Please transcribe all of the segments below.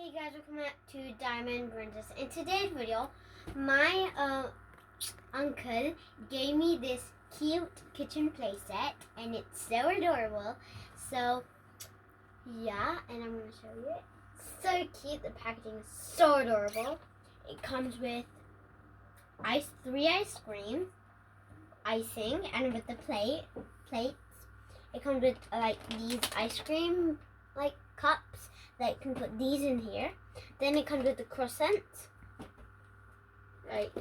Hey guys, welcome back to Diamond Princess. In today's video, my uncle gave me this cute kitchen playset, and it's so adorable. So yeah, and I'm gonna show you it. So cute. The packaging is so adorable. It comes with three ice cream, icing, and with the plates. It comes with like these ice cream cups that you can put these in here. Then it comes with the croissant right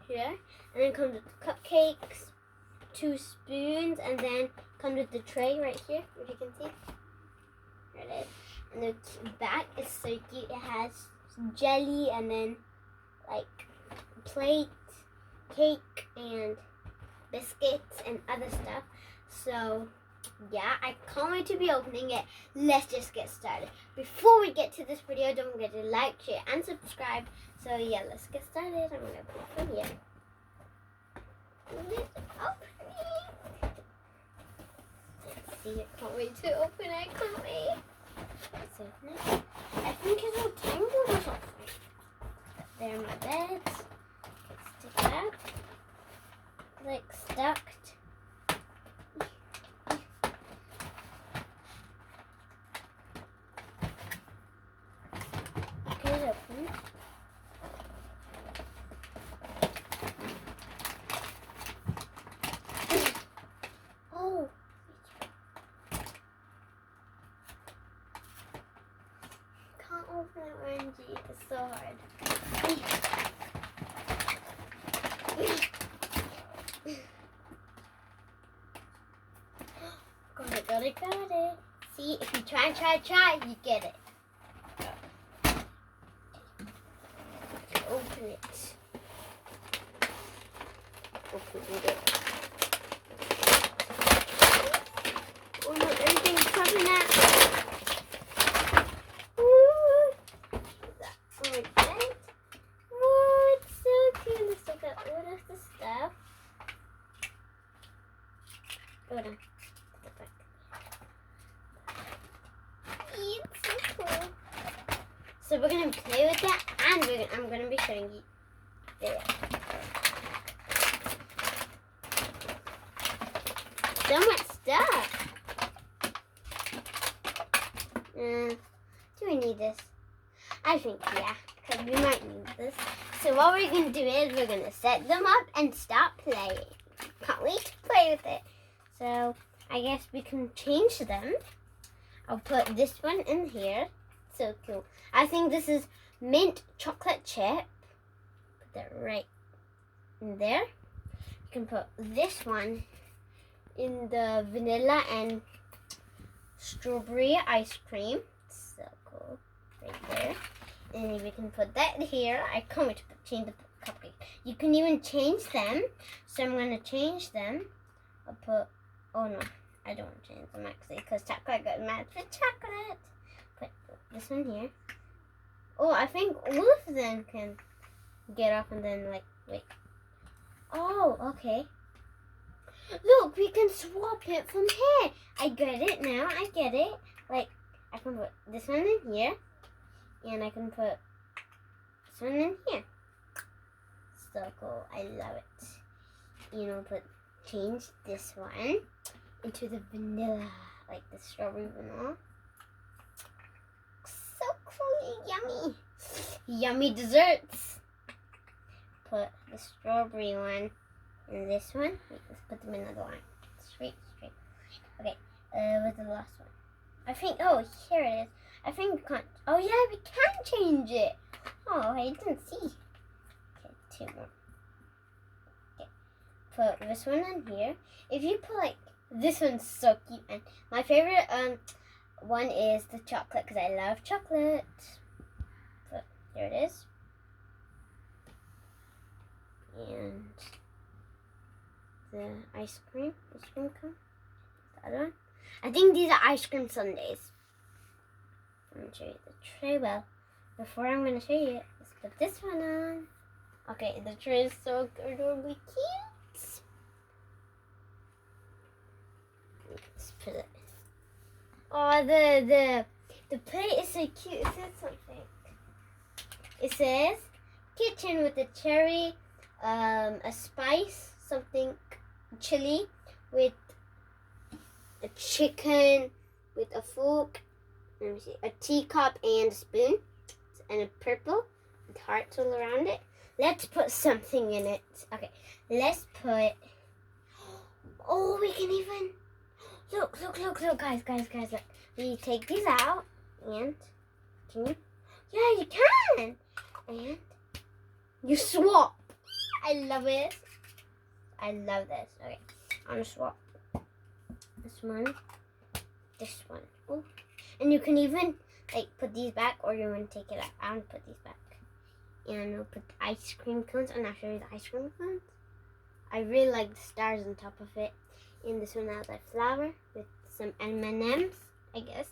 here, and then it comes with the cupcakes, 2 spoons, and then comes with the tray right here, if you can see. There it is. And the back is so cute. It has jelly and then like plate, cake, and biscuits and other stuff. So yeah, I can't wait to be opening it. Let's just get started. Before we get to this video, don't forget to like, share, and subscribe. So yeah, let's get started. I'm gonna put it from here. Let's open it. Let's see, I can't wait to open it. I can't wait. Let's open it. I think it's all tangled or something. There are my beds. Let's stick it out. Like stuck. Oh, can't open it, Angie. It's so hard. Got it. See, if you try, you get it. Open it. Open it. Oh no, everything's coming out. Ooh. That's like that. Oh, it's so cute. Let's look at all of the stuff. Hold on. It's so cool. So we're gonna play with that, and I'm gonna be showing you there. So much stuff. Do we need this? I think yeah, because we might need this. So what we're gonna do is we're gonna set them up and start playing. Can't wait to play with it. So I guess we can change them. I'll put this one in here. So cool. I think this is mint chocolate chip. Put that right in there. You can put this one in the vanilla and strawberry ice cream. So cool. Right there. And we can put that here. I can't wait to change the cupcake. You can even change them. So I'm going to change them. I'll put, oh no, I don't want to change them actually because chocolate got mad for chocolate. Put this one here. Oh, I think all of them can get off and then wait. Oh, okay. Look, we can swap it from here. I get it now. I get it. Like, I can put this one in here. And I can put this one in here. So cool. I love it. You know, change this one into the vanilla. Like the strawberry vanilla. So cool. Yummy. Yummy desserts. Put the strawberry one in this one. Wait, let's put them in another line. Straight. Okay, where's the last one? I think, oh, here it is. I think we can't, oh yeah, we can change it. Oh, I didn't see. Okay, 2 more. Okay, put this one in here. If you put this one's so cute. And my favorite one is the chocolate because I love chocolate. But there it is. And the ice cream cone. The other one. I think these are ice cream sundaes. I'm going to show you the tray. Well, before I'm going to show you, let's put this one on. Okay, the tray is so adorably cute. Let's put it. Oh, the plate is so cute. It says it says kitchen with a cherry, a spice, something chili with a chicken with a fork, let me see, a teacup and a spoon, and a purple with hearts all around it. Let's put something in it. Okay, let's put, oh, we can even, look, guys, look. We take these out, and, can you? Yeah, you can. And you swap. I love it. I love this. Okay, I'm gonna swap this one, this one. Oh, and you can even like put these back, or you want to take it out. I'm gonna put these back, and we'll put the ice cream cones. And I'll show you the ice cream cones. I really like the stars on top of it. And this one has like flower with some M&Ms, I guess.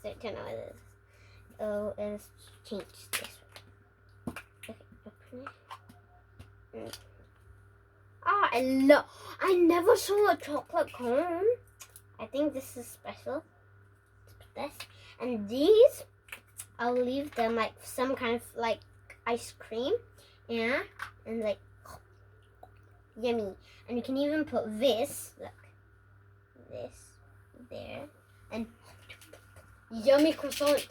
Because I don't know what it is. Oh, let's change this one. Okay, open it. Oh, I never saw a chocolate cone. I think this is special. Let's put this. And these, I'll leave them like some kind of like ice cream. Yeah, and like yummy. And you can even put this, look, this there, and yummy croissant.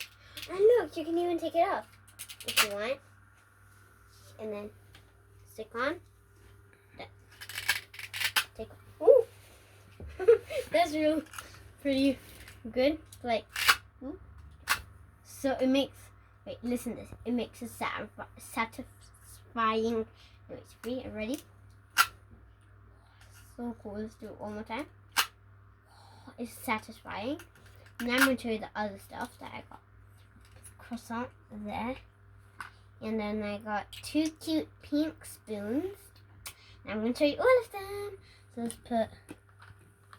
And look, you can even take it off if you want. And then stick on. Take off. Ooh! That's real pretty good. Like, ooh. So it makes, wait, listen to this. It makes it satisfying. Wait, ready? So cool. Let's do it one more time. It's satisfying. Now I'm going to show you the other stuff that I got. Croissant there. And then I got 2 cute pink spoons. Now I'm going to show you all of them. So let's put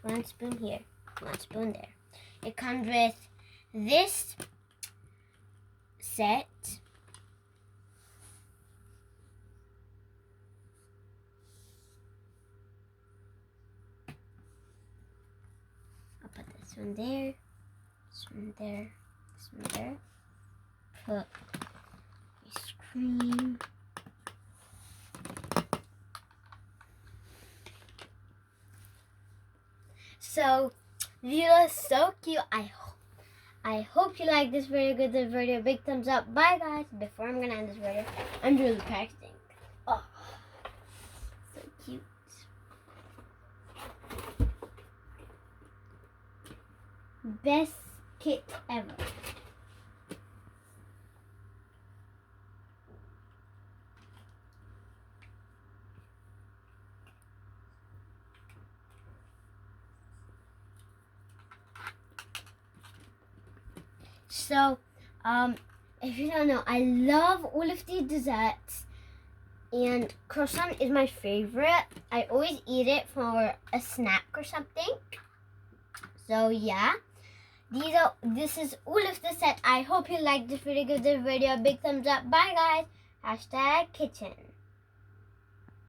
1 spoon here, 1 spoon there. It comes with this set. I'll put this one there, this one there, this one there. Put ice cream. So these are so cute. I hope you like this video. Give this video a big thumbs up. Bye guys. Before I'm gonna end this video, I'm really practicing. Oh, so cute. Best kit ever. So, if you don't know, I love all of these desserts, and croissant is my favorite. I always eat it for a snack or something. So yeah, this is all of the set. I hope you liked this video. Give this video a big thumbs up. Bye guys. #kitchen.